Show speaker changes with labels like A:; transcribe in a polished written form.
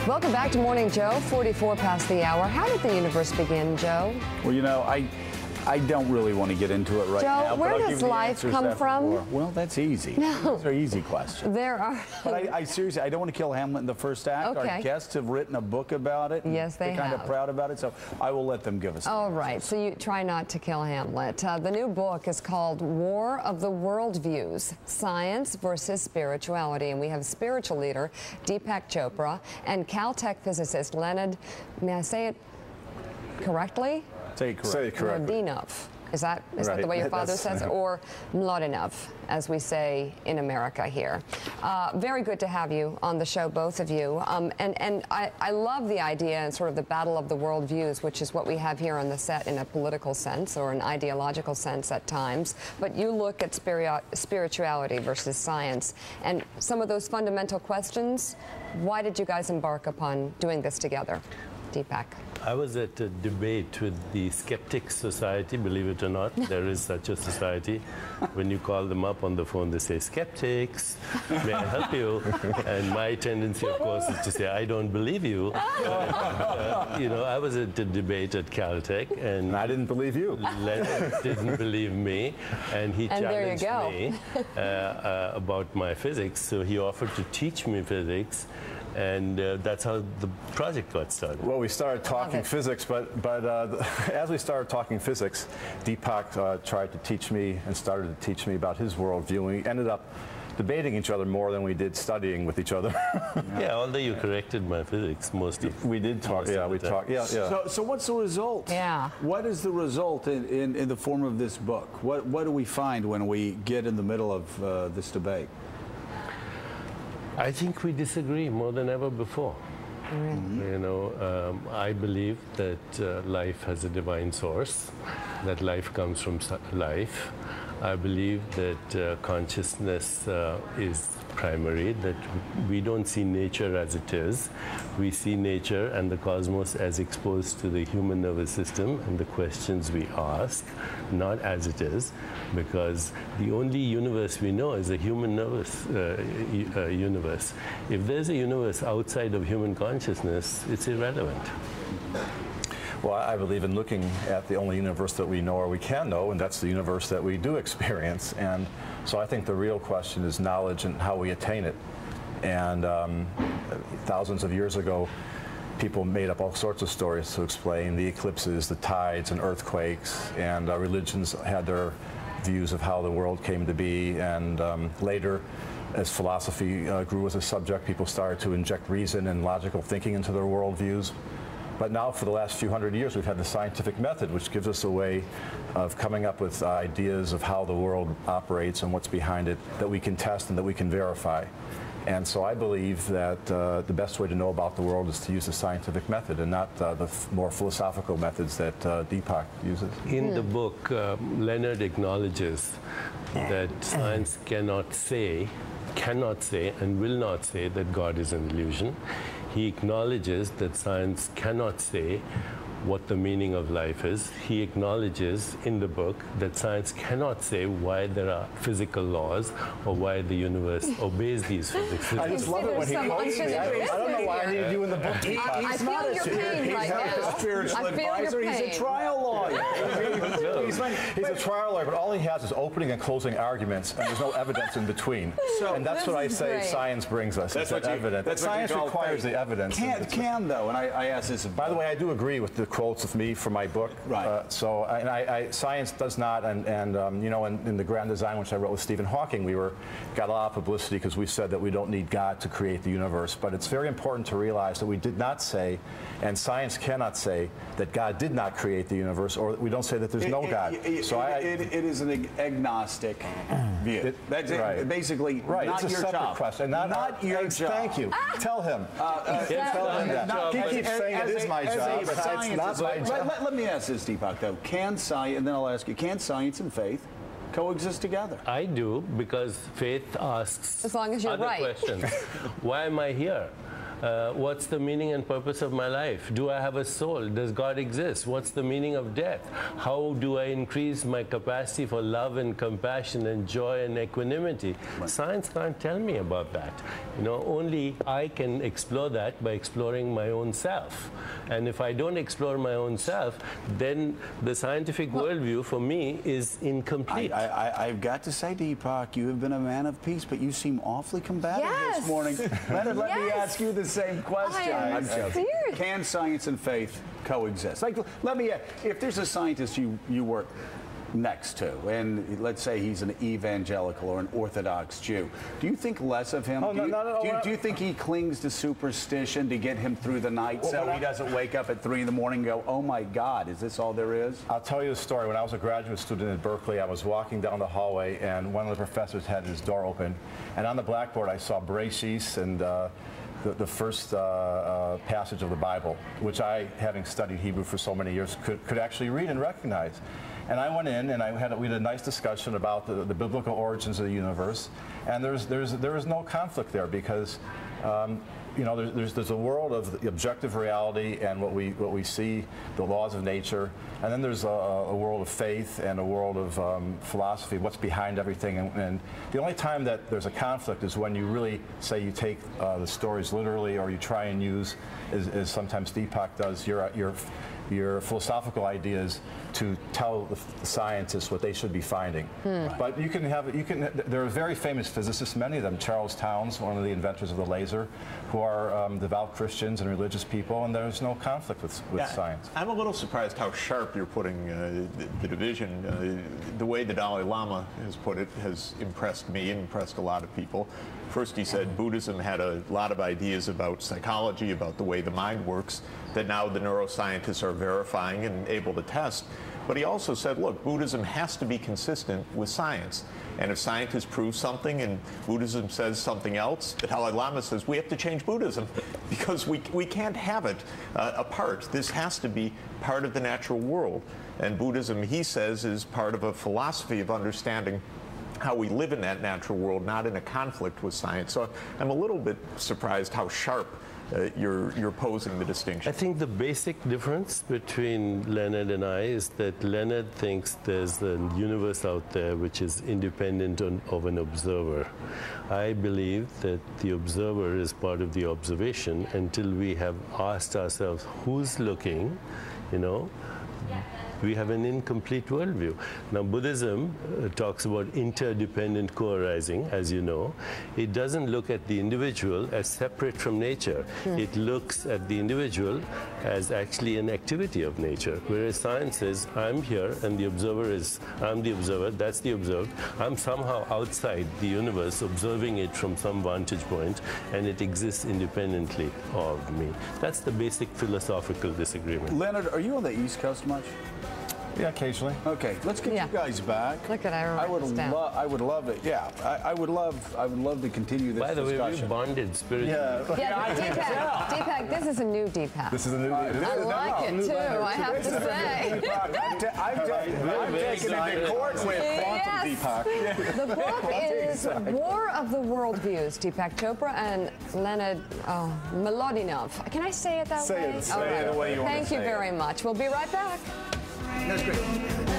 A: Welcome back to Morning Joe, 44 past the hour. How did the universe begin, Joe?
B: Well, you know, I don't really want to get into it right now.
A: Joe, where does life come from?
B: Well, that's easy.
A: No.
B: Those are easy questions.
A: There are.
B: But I seriously, I don't want to kill Hamlet in the first act.
A: Okay.
B: Our guests have written a book about it.
A: Yes, they
B: They're kind of
A: have.
B: proud about it, so I will let them give us.
A: All right, so you try not to kill Hamlet. The new book is called War of the Worldviews, Science versus Spirituality. And we have spiritual leader Deepak Chopra and Caltech physicist Leonard, may I say it correctly?
B: Say it correctly.
A: Mladinov. Is that the way your father says it? Or Mladinov, as we say in America here. Very good to have you on the show, both of you. And I love the idea and sort of the battle of the worldviews, which is what we have here on the set in a political sense or an ideological sense at times. But you look at spirituality versus science. And some of those fundamental questions, why did you guys embark upon doing this together? Deepak.
C: I was at a debate with the Skeptics Society, believe it or not. There is such a society. When you call them up on the phone, they say, "Skeptics, may I help you?" And my tendency, of course, is to say, "I don't believe you." You know, I was at a debate at Caltech, and
D: I didn't believe you.
C: Leonard didn't believe me, and he challenged
A: there
C: me about my physics. So he offered to teach me physics. And that's how the project got started.
D: Well, we started talking physics, but as we started talking physics, Deepak tried to teach me and started to teach me about his worldview. And we ended up debating each other more than we did studying with each other.
C: Yeah, although you corrected my physics most of
D: we did talk. Yeah, we talked. Yeah, yeah.
B: So what's the result?
A: Yeah.
B: What is the result in the form of this book? What do we find when we get in the middle of this debate?
C: I think we disagree more than ever before.
A: Really?
C: You know, I believe that life has a divine source, that life comes from life. I believe that consciousness is primary, that we don't see nature as it is. We see nature and the cosmos as exposed to the human nervous system and the questions we ask, not as it is, because the only universe we know is a human nervous universe. If there's a universe outside of human consciousness, it's irrelevant.
D: Well, I believe in looking at the only universe that we know or we can know, and that's the universe that we do experience. And so I think the real question is knowledge and how we attain it. And thousands of years ago, people made up all sorts of stories to explain the eclipses, the tides, and earthquakes, and religions had their views of how the world came to be. And later, as philosophy grew as a subject, people started to inject reason and logical thinking into their worldviews. But now, for the last few hundred years, we've had the scientific method, which gives us a way of coming up with ideas of how the world operates and what's behind it that we can test and that we can verify. And so I believe that the best way to know about the world is to use the scientific method and not the more philosophical methods that Deepak uses.
C: In the book, Leonard acknowledges that science cannot say, and will not say that God is an illusion. He acknowledges that science cannot say what the meaning of life is. He acknowledges in the book that science cannot say why there are physical laws or why the universe obeys these physics.
D: I just love it when he quotes me. I don't know why I needed you in the book.
A: I feel your pain right now.
B: Spiritual advisor. He's a trial lawyer.
D: He's a trial lawyer, but all he has is opening and closing arguments, and there's no evidence in between. And that's what I say science brings us.
B: That's
D: what evidence. Science requires the evidence.
B: Can though, and I ask this.
D: By the way, I do agree with the quotes of me from my book.
B: Right.
D: Science does not, and you know, in the Grand Design, which I wrote with Stephen Hawking, we got a lot of publicity because we said that we don't need God to create the universe. But it's very important to realize that we did not say, and science cannot say, that God did not create the universe, or we don't say that there's no God.
B: So it is an agnostic view. That's basically
D: right.
B: Not
D: it's a
B: your
D: separate
B: job.
D: question. Not your job. Thank you. Tell him. Tell him that. He keeps saying it is my job, but it's not my job.
B: Let me ask this, Deepak, though. Can science, and then I'll ask you, can science and faith coexist together?
C: I do, because faith asks
A: as long as you're
C: other
A: right.
C: questions. Why am I here? What's the meaning and purpose of my life? Do I have a soul? Does God exist? What's the meaning of death? How do I increase my capacity for love and compassion and joy and equanimity? Right. Science can't tell me about that. You know, only I can explore that by exploring my own self. And if I don't explore my own self, then the scientific worldview for me is incomplete.
B: I've got to say, Deepak, you have been a man of peace, but you seem awfully combative this morning. Leonard, let me ask you the same question.
A: I'm joking.
B: Can science and faith coexist? Like, let me ask, if there's a scientist you work next to, and let's say he's an evangelical or an Orthodox Jew, do you think less of him? Do you think he clings to superstition to get him through the night so he doesn't wake up at 3 in the morning and go, oh my God, is this all there is?
D: I'll tell you a story. When I was a graduate student at Berkeley, I was walking down the hallway and one of the professors had his door open, and on the blackboard I saw Bereshit and the first passage of the Bible, which I, having studied Hebrew for so many years, could actually read and recognize. And I went in and we had a nice discussion about the biblical origins of the universe, and there is no conflict there because you know, there's a world of the objective reality and what we see, the laws of nature, and then there's a world of faith and a world of philosophy, what's behind everything. And the only time that there's a conflict is when you really say you take the stories literally, or you try and use, as sometimes Deepak does, your philosophical ideas to tell the scientists what they should be finding. But there are very famous physicists, many of them, Charles Towns, one of the inventors of the laser, who are devout Christians and religious people, and there's no conflict with science.
E: I'm a little surprised how sharp you're putting the division. The way the Dalai Lama has put it has impressed me and impressed a lot of people. First, he said Buddhism had a lot of ideas about psychology, about the way the mind works, that now the neuroscientists are verifying and able to test. But he also said, look, Buddhism has to be consistent with science. And if scientists prove something and Buddhism says something else, the Dalai Lama says we have to change Buddhism because we can't have it apart. This has to be part of the natural world. And Buddhism, he says, is part of a philosophy of understanding how we live in that natural world, not in a conflict with science. So I'm a little bit surprised how sharp you're posing the distinction.
C: I think the basic difference between Leonard and I is that Leonard thinks there's a universe out there which is independent of an observer. I believe that the observer is part of the observation until we have asked ourselves who's looking, you know. We have an incomplete worldview. Now, Buddhism talks about interdependent co-arising, as you know. It doesn't look at the individual as separate from nature. It looks at the individual as actually an activity of nature, whereas science says, I'm here, and the observer is, I'm the observer, that's the observed. I'm somehow outside the universe, observing it from some vantage point, and it exists independently of me. That's the basic philosophical disagreement.
B: Leonard, are you on the East Coast much?
D: Yeah, occasionally.
B: Okay, let's get you guys back.
A: Look at I would
B: love it. Yeah, I would love to continue this discussion.
C: By the way, we bonded spiritually.
A: Yeah, Deepak, this is a new Deepak.
D: This is a new Deepak.
A: I like it too, I have to say.
B: I'm taking it to court with Quantum Deepak.
A: The book is War of the Worldviews, Deepak Chopra and Leonard Molodinov. Can I say it that way?
B: Say it the way you want to say it.
A: Thank you very much. We'll be right back.
B: That's great.